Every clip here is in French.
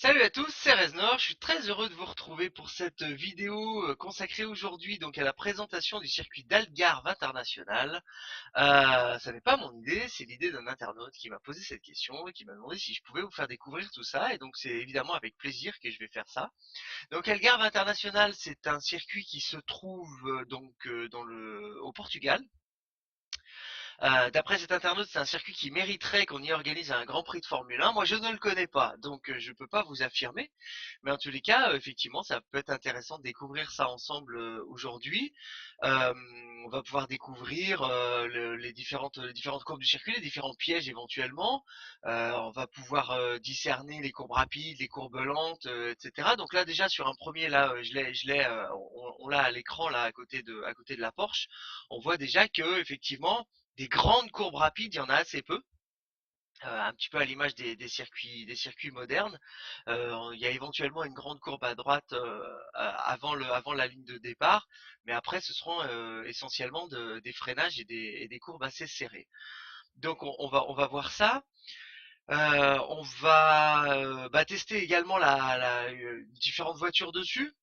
Salut à tous, c'est Reznor, je suis très heureux de vous retrouver pour cette vidéo consacrée aujourd'hui donc à la présentation du circuit d'Algarve International. Ça n'est pas mon idée, c'est l'idée d'un internaute qui m'a posé cette question et qui m'a demandé si je pouvais vous faire découvrir tout ça, et donc c'est évidemment avec plaisir que je vais faire ça. Donc Algarve International, c'est un circuit qui se trouve au Portugal. D'après cet internaute, c'est un circuit qui mériterait qu'on y organise un Grand Prix de Formule 1. Moi, je ne le connais pas, donc je ne peux pas vous affirmer. Mais en tous les cas, effectivement, ça peut être intéressant de découvrir ça ensemble aujourd'hui. Euh, on va pouvoir découvrir les différentes courbes du circuit, les différents pièges éventuellement. On va pouvoir discerner les courbes rapides, les courbes lentes, etc. Donc là, déjà sur un premier, là, on l'a à l'écran là à côté de la Porsche. On voit déjà que effectivement des grandes courbes rapides, il y en a assez peu. Un petit peu à l'image des circuits modernes. Il y a éventuellement une grande courbe à droite avant la ligne de départ, mais après ce seront essentiellement des freinages et des courbes assez serrées. Donc on va voir ça. On va tester également différentes voitures dessus.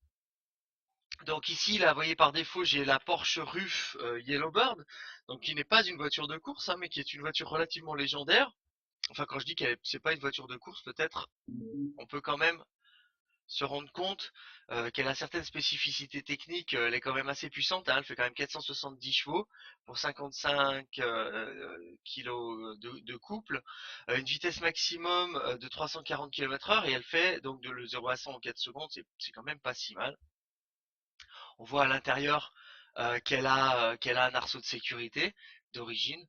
Donc ici, là, vous voyez par défaut, j'ai la Porsche Ruf Yellowbird, donc qui n'est pas une voiture de course, hein, mais qui est une voiture relativement légendaire. Enfin, quand je dis que c'est pas une voiture de course, peut-être, on peut quand même se rendre compte qu'elle a certaines spécificités techniques. Elle est quand même assez puissante, hein, elle fait quand même 470 chevaux pour 55 kilos de couple, une vitesse maximum de 340 km/h, et elle fait donc de le 0 à 100 en 4 secondes. C'est quand même pas si mal. On voit à l'intérieur qu'elle a un arceau de sécurité d'origine,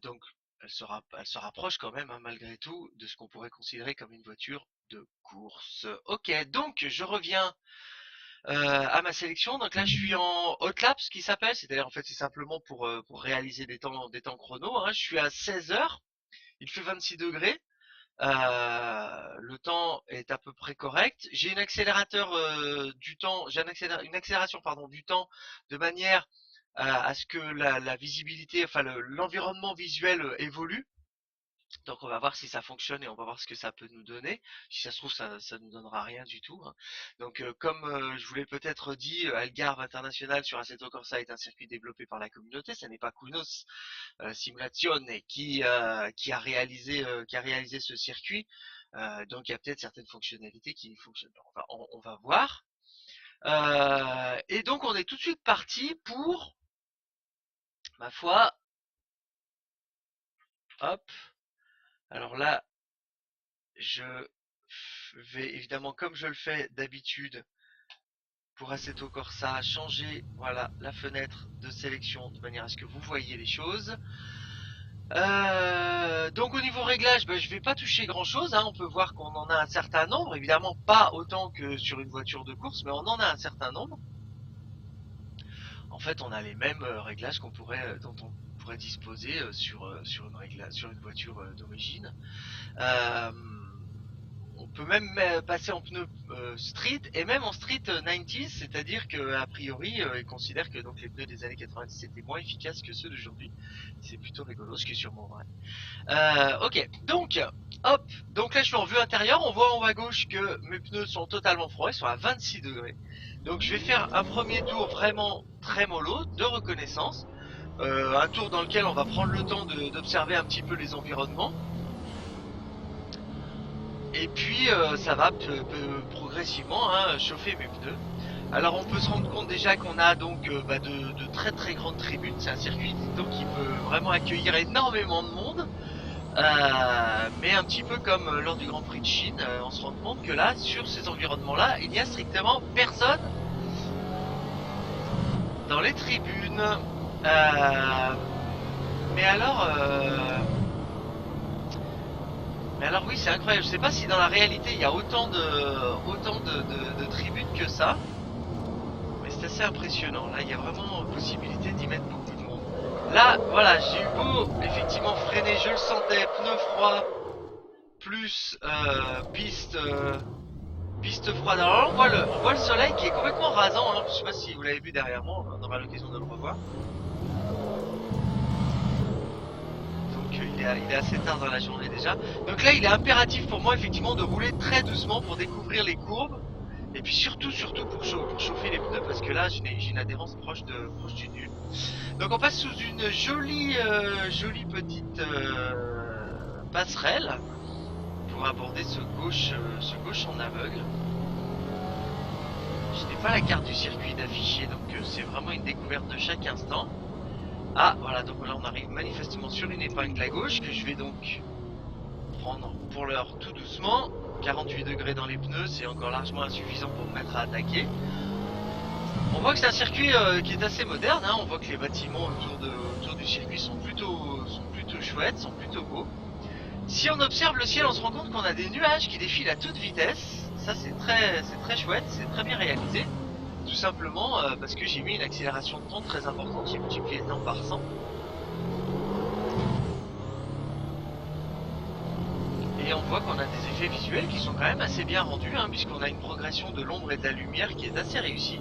donc elle se rapproche quand même, hein, malgré tout, de ce qu'on pourrait considérer comme une voiture de course. Ok, donc je reviens à ma sélection. Donc là, je suis en hot lap, ce qui s'appelle, c'est-à-dire en fait c'est simplement pour réaliser des temps chrono, hein. Je suis à 16 heures, il fait 26 degrés. Le temps est à peu près correct. J'ai une accélérateur du temps, une accélération pardon du temps, de manière à ce que la visibilité, enfin l'environnement visuel évolue. Donc on va voir si ça fonctionne et on va voir ce que ça peut nous donner. Si ça se trouve, ça nous donnera rien du tout, hein. Donc comme je vous l'ai peut-être dit, Algarve International sur Assetto Corsa est un circuit développé par la communauté. Ce n'est pas Kunos Simulazione qui a réalisé ce circuit. Donc il y a peut-être certaines fonctionnalités qui fonctionnent. On va voir. Et donc on est tout de suite parti pour, ma foi, hop. Alors là, je vais évidemment, comme je le fais d'habitude pour Assetto Corsa, changer voilà la fenêtre de sélection de manière à ce que vous voyez les choses. Donc au niveau réglage, je vais pas toucher grand chose, hein. On peut voir qu'on en a un certain nombre, évidemment pas autant que sur une voiture de course, mais on en a un certain nombre. En fait, on a les mêmes réglages dont on pourrait disposer sur une voiture d'origine. Euh, on peut même passer en pneus street et même en street 90s, c'est-à-dire que a priori ils considèrent que donc les pneus des années 90 étaient moins efficaces que ceux d'aujourd'hui. C'est plutôt rigolo, ce qui est sûrement vrai. Ok, donc, hop, donc là je suis en vue intérieure, on voit en haut à gauche que mes pneus sont totalement froids, ils sont à 26 degrés. Donc je vais faire un premier tour vraiment très mollo, de reconnaissance, un tour dans lequel on va prendre le temps d'observer un petit peu les environnements. Et puis ça va progressivement, hein, chauffer mes pneus. Alors on peut se rendre compte déjà qu'on a donc de très très grandes tribunes, c'est un circuit donc qui peut vraiment accueillir énormément de monde. Mais un petit peu comme lors du Grand Prix de Chine, on se rend compte que là, sur ces environnements-là, il n'y a strictement personne dans les tribunes. Euh, mais alors, euh, mais alors oui, c'est incroyable. Je sais pas si dans la réalité il y a autant de tribunes que ça, mais c'est assez impressionnant. Là, il y a vraiment possibilité d'y mettre beaucoup de monde. Là, voilà, j'ai eu beau effectivement freiner, je le sentais, pneus froids, plus piste froide. Alors là, on voit le soleil qui est complètement rasant, hein. Je sais pas si vous l'avez vu derrière moi, on aura l'occasion de le revoir. Donc il est assez tard dans la journée déjà. Donc là, il est impératif pour moi effectivement de rouler très doucement pour découvrir les courbes. Et puis surtout pour chauffer les pneus parce que là, j'ai une adhérence proche du nul. Donc on passe sous une jolie petite passerelle pour aborder ce gauche en aveugle. Je n'ai pas la carte du circuit d'afficher, donc c'est vraiment une découverte de chaque instant. Ah, voilà, donc là on arrive manifestement sur une épingle à gauche que je vais donc prendre pour l'heure tout doucement. 48 degrés dans les pneus, c'est encore largement insuffisant pour me mettre à attaquer. On voit que c'est un circuit qui est assez moderne, hein. On voit que les bâtiments autour du circuit sont plutôt chouettes, sont plutôt beaux. Si on observe le ciel, on se rend compte qu'on a des nuages qui défilent à toute vitesse. Ça c'est très chouette, c'est très bien réalisé. Tout simplement parce que j'ai mis une accélération de temps très importante, j'ai multiplié le temps par 100. Et on voit qu'on a des effets visuels qui sont quand même assez bien rendus, hein, puisqu'on a une progression de l'ombre et de la lumière qui est assez réussie.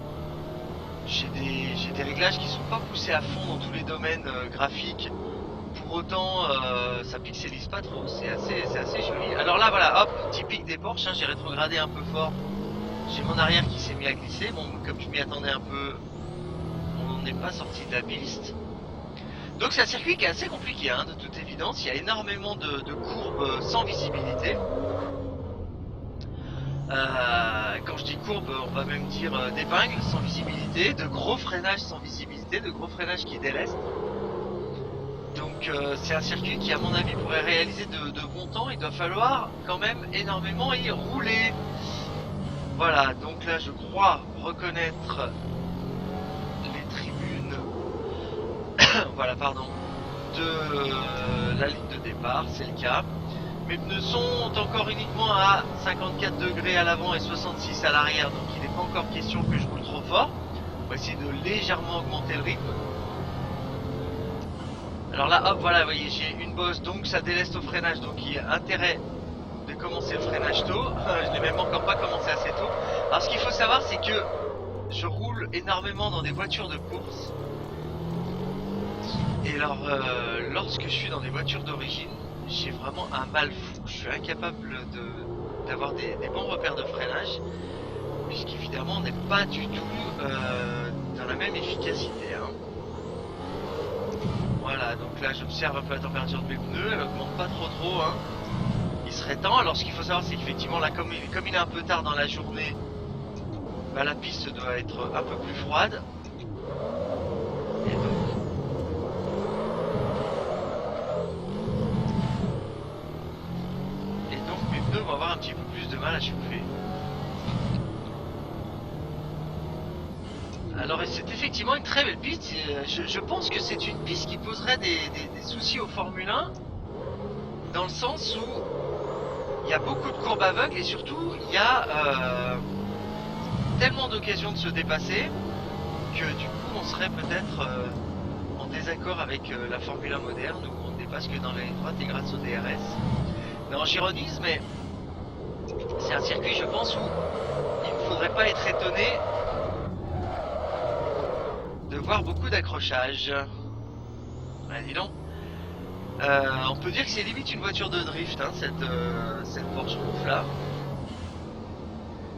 J'ai des réglages qui sont pas poussés à fond dans tous les domaines graphiques. Pour autant, ça pixelise pas trop, c'est assez joli. Alors là, voilà, hop, typique des Porsche, hein, j'ai rétrogradé un peu fort. J'ai mon arrière qui s'est mis à glisser. Bon, comme je m'y attendais un peu, on n'est pas sorti de la piste. Donc c'est un circuit qui est assez compliqué, hein, de toute évidence. Il y a énormément de courbes sans visibilité. Quand je dis courbe, on va même dire d'épingles sans visibilité, de gros freinages sans visibilité, de gros freinages qui délestent. Donc c'est un circuit qui à mon avis pourrait réaliser de bons temps. Il doit falloir quand même énormément y rouler. Voilà, donc là je crois reconnaître les tribunes voilà, pardon, de la ligne de départ, c'est le cas. Mes pneus sont encore uniquement à 54 degrés à l'avant et 66 à l'arrière, donc il n'est pas encore question que je roule trop fort. On va essayer de légèrement augmenter le rythme. Alors là, hop, voilà, vous voyez, j'ai une bosse, donc ça déleste au freinage, donc il y a intérêt de commencer le freinage tôt. Je n'ai même encore pas commencé assez tôt. Alors ce qu'il faut savoir, c'est que je roule énormément dans des voitures de course. Et alors, lorsque je suis dans des voitures d'origine, j'ai vraiment un mal fou. Je suis incapable d'avoir des bons repères de freinage, puisqu'évidemment on n'est pas du tout dans la même efficacité, hein. Voilà, donc là j'observe un peu la température de mes pneus, elle augmente pas trop, hein. Il serait temps. Alors ce qu'il faut savoir, c'est qu'effectivement là, comme il est un peu tard dans la journée, bah, la piste doit être un peu plus froide. Et donc mes pneus vont avoir un petit peu plus de mal à chauffer. Alors c'est effectivement une très belle piste. Je pense que c'est une piste qui poserait des soucis aux Formule 1, dans le sens où il y a beaucoup de courbes aveugles et surtout il y a tellement d'occasions de se dépasser que du coup on serait peut-être en désaccord avec la Formule 1 moderne où on ne dépasse que dans la ligne droite et grâce au DRS. Non, j'ironise, mais c'est un circuit, je pense, où il ne faudrait pas être étonné de voir beaucoup d'accrochages. Ouais, dis donc. On peut dire que c'est limite une voiture de drift, hein, cette Porsche Bouffe là.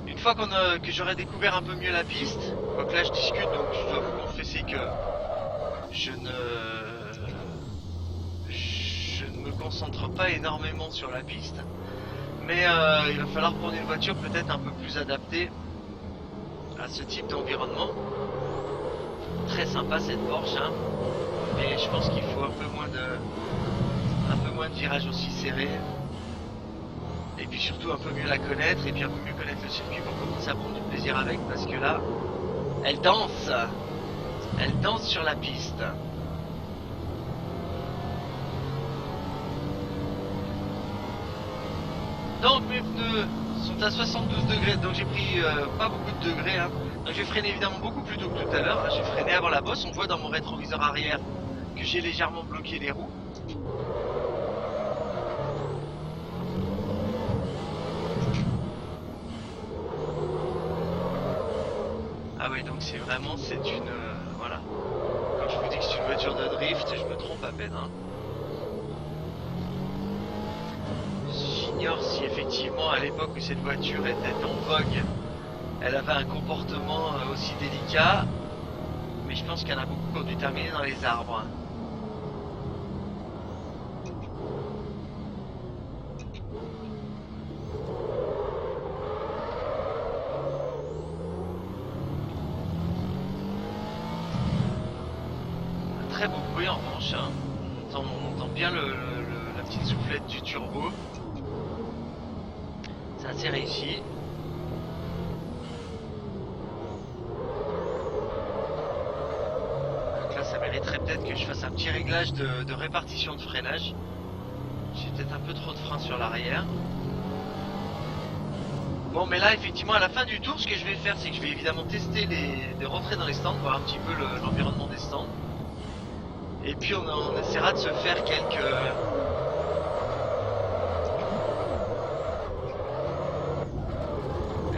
Une fois que j'aurai découvert un peu mieux la piste, quoique là je discute, donc je dois vous confesser que je ne me concentre pas énormément sur la piste, mais il va falloir prendre une voiture peut-être un peu plus adaptée à ce type d'environnement. Très sympa cette Porsche, hein, mais je pense qu'il faut un peu moins de virages aussi serrés. Et puis surtout un peu mieux la connaître et puis un peu mieux connaître le circuit pour commencer à prendre du plaisir avec, parce que là, elle danse sur la piste. Donc mes pneus sont à 72 degrés, donc j'ai pris pas beaucoup de degrés, hein. Donc je vais freiner évidemment beaucoup plus tôt que tout à l'heure, hein. J'ai freiné avant la bosse, on voit dans mon rétroviseur arrière que j'ai légèrement bloqué les roues. Ah oui, donc c'est vraiment, c'est une... voilà. Quand je vous dis que c'est une voiture de drift, je me trompe à peine, hein. j'ignore si effectivement à l'époque où cette voiture était en vogue, elle avait un comportement aussi délicat. Mais je pense qu'il y en a beaucoup qui ont dû terminer dans les arbres. Un très beau bruit en revanche. Hein. On entend bien la petite soufflette du turbo. C'est assez réussi. Donc là, ça mériterait peut-être que je fasse un petit réglage de répartition de freinage. J'ai peut-être un peu trop de frein sur l'arrière. Bon, mais là, effectivement, à la fin du tour, ce que je vais faire, c'est que je vais évidemment tester de rentrer dans les stands, voir un petit peu l'environnement des stands. Et puis, on essaiera de se faire quelques...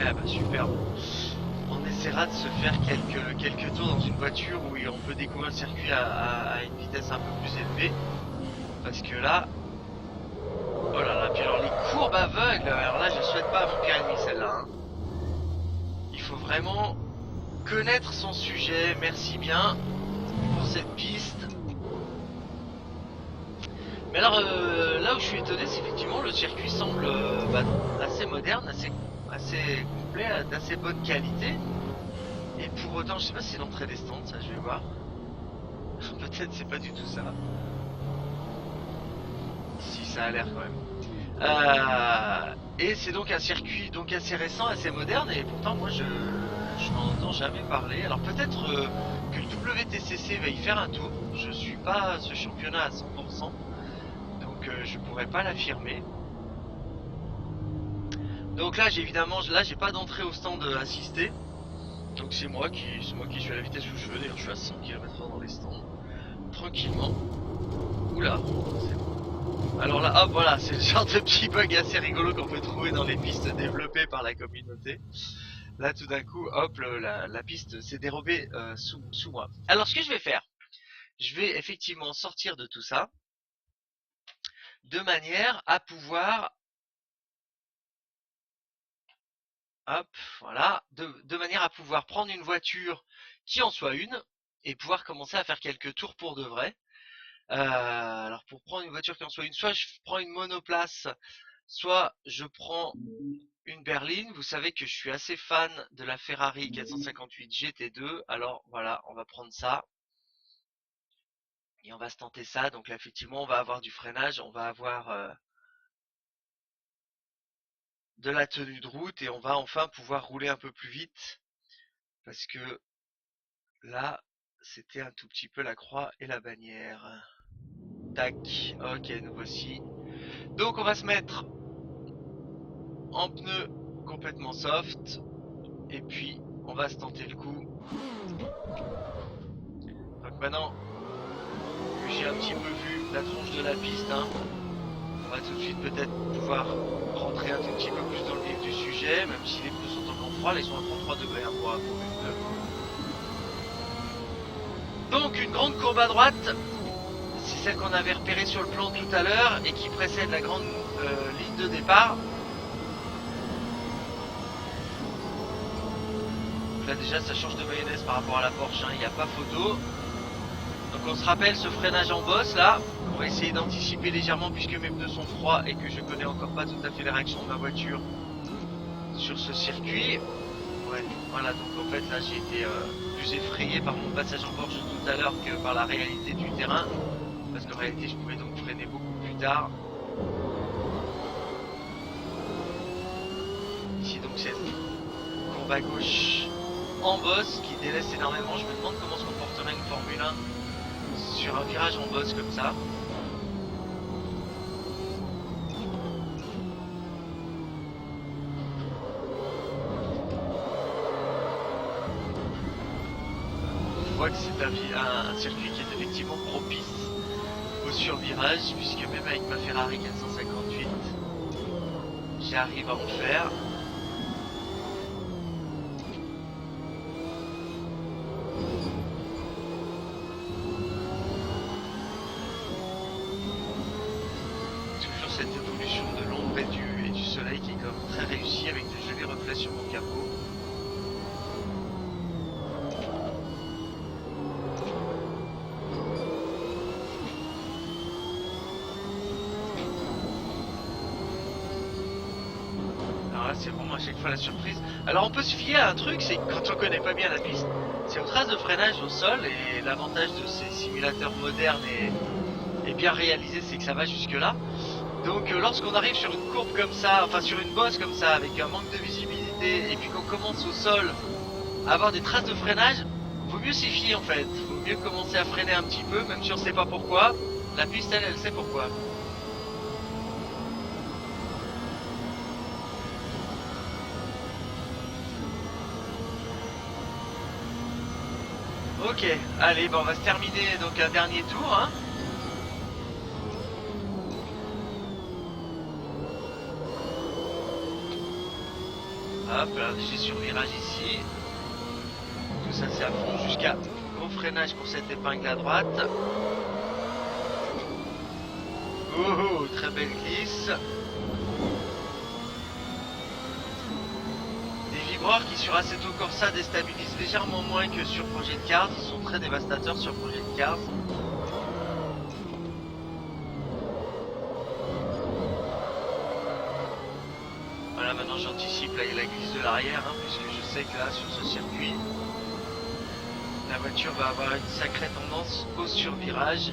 Ah bah, superbe. On essaiera de se faire quelques tours dans une voiture où on peut découvrir le circuit à une vitesse un peu plus élevée. Parce que là... Oh là là, puis alors les courbes aveugles, alors là je souhaite pas à mon pire ennemi celle-là. Hein. Il faut vraiment connaître son sujet, merci bien pour cette piste. Mais alors là où je suis étonné, c'est effectivement le circuit semble assez moderne, assez complet, d'assez bonne qualité. Et pour autant, je sais pas si c'est l'entrée des stands, ça je vais voir. Peut-être c'est pas du tout ça. Si ça a l'air quand même. Et c'est donc un circuit donc assez récent, assez moderne, et pourtant moi je n'en entends jamais parler. Alors peut-être que le WTCC va y faire un tour. Je suis pas ce championnat à 100%, donc je pourrais pas l'affirmer. Donc là j'ai évidemment j'ai pas d'entrée au stand assisté. Donc c'est moi qui suis à la vitesse où je veux. D'ailleurs je suis à 100 km/h dans les stands. Tranquillement. Oula, c'est bon. Alors là, hop, voilà, c'est le genre de petit bug assez rigolo qu'on peut trouver dans les pistes développées par la communauté. Là, tout d'un coup, hop, la piste s'est dérobée sous moi. Alors, ce que je vais faire, je vais effectivement sortir de tout ça, de manière à pouvoir... Hop, voilà, de manière à pouvoir prendre une voiture qui en soit une, et pouvoir commencer à faire quelques tours pour de vrai. Alors pour prendre une voiture qui en soit une, soit je prends une monoplace, soit je prends une berline. Vous savez que je suis assez fan de la Ferrari 458 GT2. Alors voilà, on va prendre ça. Et on va se tenter ça. Donc là effectivement on va avoir du freinage, on va avoir de la tenue de route. Et on va enfin pouvoir rouler un peu plus vite. Parce que là c'était un tout petit peu la croix et la bannière. Tac, ok, nous voici. Donc on va se mettre en pneu complètement soft. Et puis on va se tenter le coup. Donc maintenant que j'ai un petit peu vu la tronche de la piste, hein, on va tout de suite peut-être pouvoir rentrer un tout petit peu plus dans le vif du sujet, même si les pneus sont encore froids, ils sont à 33 degrés hein, pour mes pneus. Donc une grande courbe à droite, c'est celle qu'on avait repérée sur le plan tout à l'heure et qui précède la grande ligne de départ. Donc là déjà ça change de mayonnaise par rapport à la Porsche, hein, il n'y a pas photo. Donc on se rappelle ce freinage en bosse là, on va essayer d'anticiper légèrement puisque mes pneus sont froids et que je connais encore pas tout à fait les réactions de ma voiture sur ce circuit. Ouais, voilà, donc en fait là j'ai été plus effrayé par mon passage en Porsche tout à l'heure que par la réalité du terrain, parce qu'en réalité je pouvais donc freiner beaucoup plus tard. Ici donc cette courbe à gauche en bosse qui délaisse énormément, je me demande comment se comporterait une Formule 1 sur un virage en bosse comme ça. On voit que c'est un circuit qui est effectivement propice au survirage, puisque même avec ma Ferrari 458, j'arrive à en faire. Cette évolution de l'ombre et du Voilà, c'est vraiment à chaque fois la surprise. Alors on peut se fier à un truc, c'est que quand on connaît pas bien la piste, c'est aux traces de freinage au sol, et l'avantage de ces simulateurs modernes et bien réalisés, c'est que ça va jusque là. Donc lorsqu'on arrive sur une courbe comme ça, enfin sur une bosse comme ça, avec un manque de visibilité, et puis qu'on commence au sol à avoir des traces de freinage, vaut mieux s'y fier en fait. Vaut mieux commencer à freiner un petit peu, même si on sait pas pourquoi. La piste, elle sait pourquoi. Ok, allez, on va se terminer donc un dernier tour, hein. Hop, j'ai sur virage ici. Tout ça c'est à fond jusqu'à gros freinage pour cette épingle à droite. Oh, très belle glisse. Des vibreurs qui sur Assetto Corsa déstabilisent légèrement moins que sur Project Cars. Ils sont très dévastateurs sur Project Cars. Voilà, maintenant j'anticipe la glisse de l'arrière, hein, puisque je sais que là, sur ce circuit, la voiture va avoir une sacrée tendance au survirage.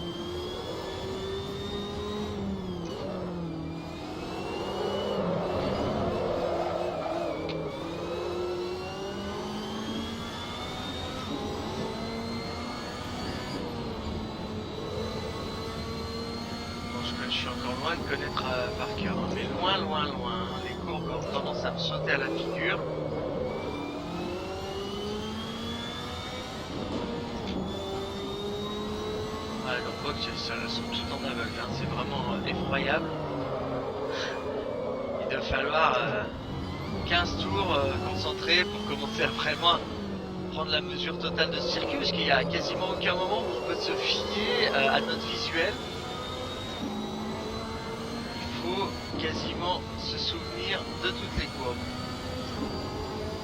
Je suis encore loin de connaître par cœur, hein, mais loin, loin, loin. Les courbes ont tendance à me sauter à la figure. Voilà, donc box, ça sont tout en aveugle, hein, c'est vraiment effroyable. Il doit falloir 15 tours concentrés pour commencer à vraiment prendre la mesure totale de ce circuit, parce qu'il n'y a quasiment aucun moment où on peut se fier à notre visuel. Il faut quasiment se souvenir de toutes les courbes.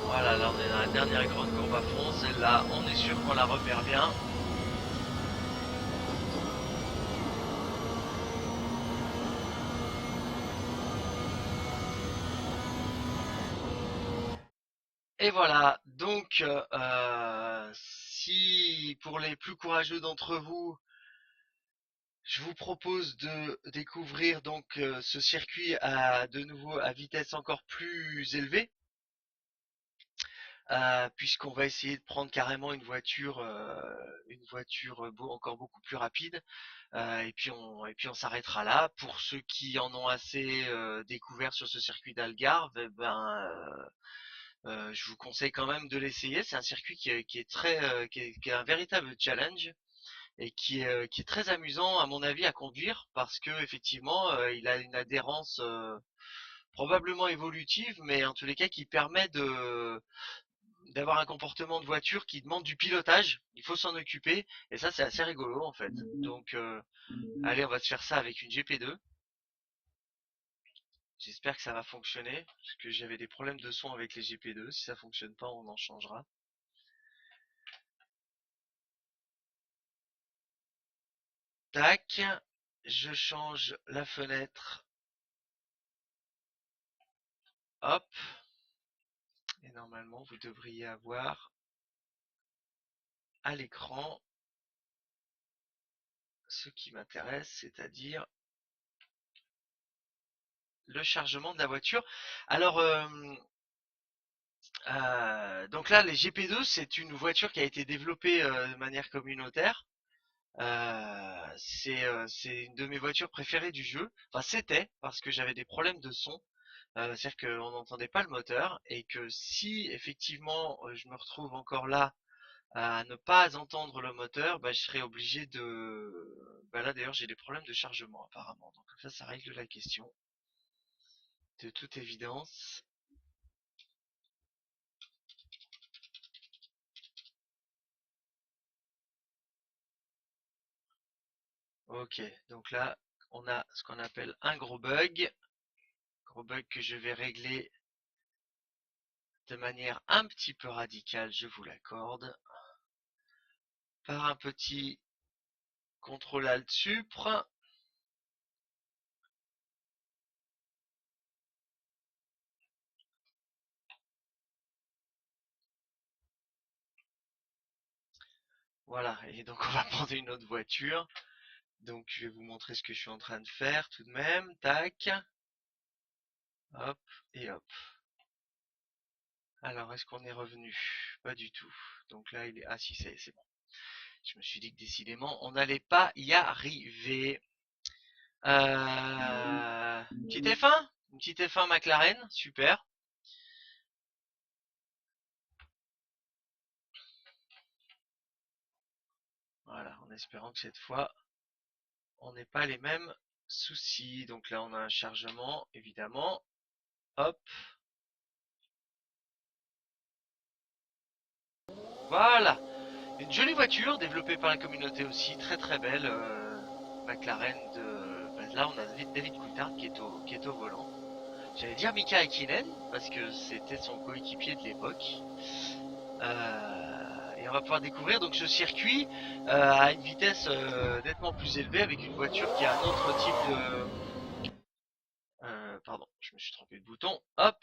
Voilà, là on est dans la dernière grande courbe à fond, celle-là on est sûr qu'on la repère bien. Et voilà, donc si pour les plus courageux d'entre vous, je vous propose de découvrir donc ce circuit à de nouveau à vitesse encore plus élevée, puisqu'on va essayer de prendre carrément une voiture encore beaucoup plus rapide, et puis on s'arrêtera là. Pour ceux qui en ont assez découvert sur ce circuit d'Algarve, je vous conseille quand même de l'essayer. C'est un circuit qui est qui est un véritable challenge et qui est très amusant à mon avis à conduire parce que effectivement il a une adhérence probablement évolutive, mais en tous les cas qui permet de d'avoir un comportement de voiture qui demande du pilotage. Il faut s'en occuper et ça c'est assez rigolo en fait. Donc allez, on va se faire ça avec une GP2. J'espère que ça va fonctionner parce que j'avais des problèmes de son avec les GP2. Si ça fonctionne pas, on en changera. Tac, je change la fenêtre. Hop. Et normalement, vous devriez avoir à l'écran ce qui m'intéresse, c'est-à-dire le chargement de la voiture. Alors, donc là, les GP2, c'est une voiture qui a été développée de manière communautaire. C'est une de mes voitures préférées du jeu. Enfin, c'était parce que j'avais des problèmes de son. C'est-à-dire qu'on n'entendait pas le moteur et que si effectivement je me retrouve encore là à ne pas entendre le moteur, bah, je serais obligé de... Bah là d'ailleurs j'ai des problèmes de chargement apparemment, donc ça règle la question, de toute évidence. Ok, donc là on a ce qu'on appelle un gros bug que je vais régler de manière un petit peu radicale, je vous l'accorde, par un petit contrôle alt supre. Voilà, et donc on va prendre une autre voiture. Donc je vais vous montrer ce que je suis en train de faire tout de même. Tac, hop, et hop. Alors, est-ce qu'on est revenu? Pas du tout. Donc là, il est... Ah si, c'est bon. Je me suis dit que décidément, on n'allait pas y arriver. Petite F1? Une petite F1 McLaren, super. Voilà, en espérant que cette fois, on n'ait pas les mêmes soucis. Donc là, on a un chargement, évidemment. Hop, voilà. Une jolie voiture, développée par la communauté aussi, très très belle. McLaren de... Ben là, on a David Coulthard qui est au volant. J'allais dire Mika Hakkinen, parce que c'était son coéquipier de l'époque. Et on va pouvoir découvrir donc ce circuit à une vitesse nettement plus élevée avec une voiture qui a un autre type de... pardon, je me suis trompé de bouton. Hop.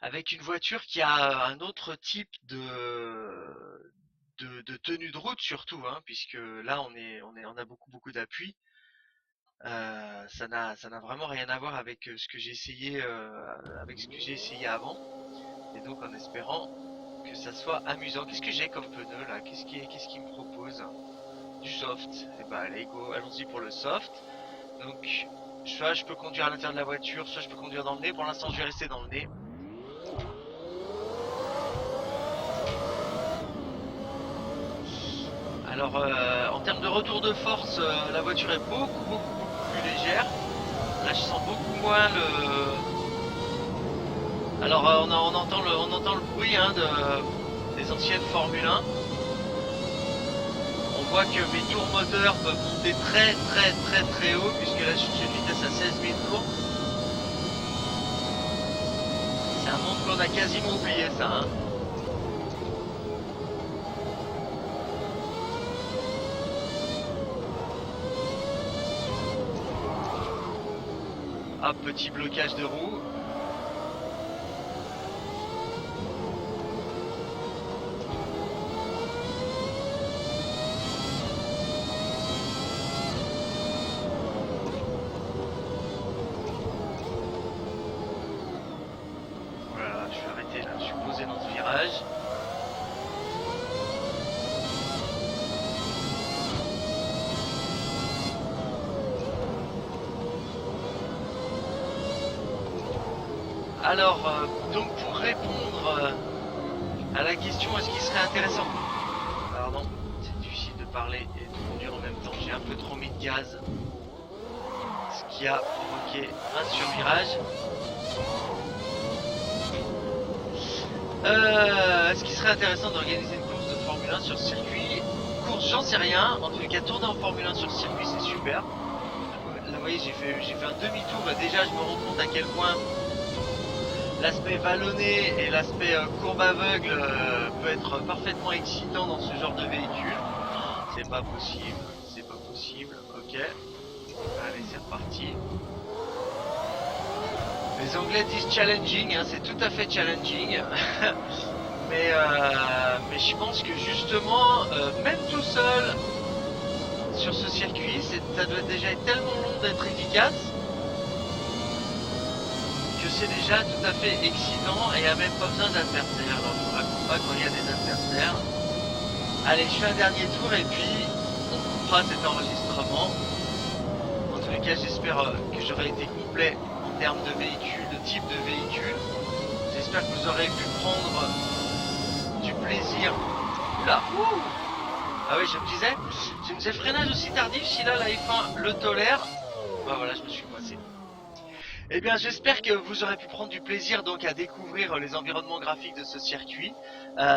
Avec une voiture qui a un autre type de tenue de route surtout, hein, puisque là on a beaucoup d'appui. Ça n'a vraiment rien à voir avec ce que j'ai essayé avant. Et donc en espérant que ça soit amusant. Qu'est-ce que j'ai comme pneu là? Qu'est-ce qu'il me propose? Du soft. Et bah allez go, allons-y pour le soft. Donc soit je peux conduire à l'intérieur de la voiture, soit je peux conduire dans le nez. Pour l'instant je vais rester dans le nez. Alors en termes de retour de force, la voiture est beaucoup plus légère. Là je sens beaucoup moins le... Alors on entend le bruit hein, des anciennes Formule 1. On voit que mes tours moteurs peuvent monter très haut puisque là je suis une vitesse à 16 000 tours. C'est un monde qu'on a quasiment oublié ça. Hein. Hop, petit blocage de roue. Voilà, je suis arrêté là, je suis posé dans ce virage. Alors, donc pour répondre à la question, est-ce qu'il serait intéressant... Pardon, c'est difficile de parler et de conduire en même temps, j'ai un peu trop mis de gaz. Ce qui a provoqué un survirage. Est-ce qu'il serait intéressant d'organiser une course de Formule 1 sur circuit? Course, j'en sais rien. En tous les cas, tourner en Formule 1 sur circuit, c'est super. Là, vous voyez, j'ai fait un demi-tour. Déjà, je me rends compte à quel point l'aspect vallonné et l'aspect courbe aveugle peut être parfaitement excitant dans ce genre de véhicule. C'est pas possible, c'est pas possible. Ok. Allez, c'est reparti. Les Anglais disent challenging, hein, c'est tout à fait challenging. mais je pense que justement, même tout seul sur ce circuit, ça doit déjà être tellement long d'être efficace que c'est déjà tout à fait excitant et il n'y a même pas besoin d'adversaires. Alors je vous raconte pas quand il y a des adversaires. Allez, je fais un dernier tour et puis on coupera cet enregistrement. En tous les cas, j'espère que j'aurai été complet en termes de véhicule, de type de véhicule. J'espère que vous aurez pu prendre du plaisir. Oula, ouh. Ah oui, je me disais freinage aussi tardif, si là la F1 le tolère. Bah voilà, je me suis coincé. Eh bien, j'espère que vous aurez pu prendre du plaisir donc à découvrir les environnements graphiques de ce circuit.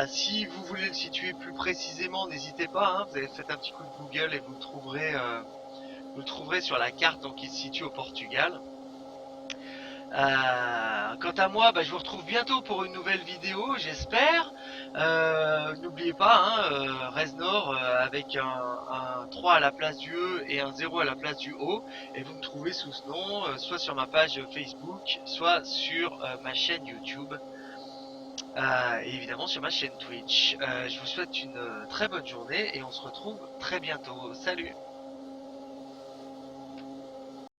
Si vous voulez le situer plus précisément, n'hésitez pas. Hein, vous avez fait un petit coup de Google et vous le trouverez sur la carte donc il se situe au Portugal. Quant à moi, bah, je vous retrouve bientôt pour une nouvelle vidéo, j'espère. N'oubliez pas, hein, Reznor avec un 3 à la place du E et un 0 à la place du O. Et vous me trouvez sous ce nom, soit sur ma page Facebook, soit sur ma chaîne YouTube. et évidemment sur ma chaîne Twitch. Je vous souhaite une très bonne journée et on se retrouve très bientôt. Salut!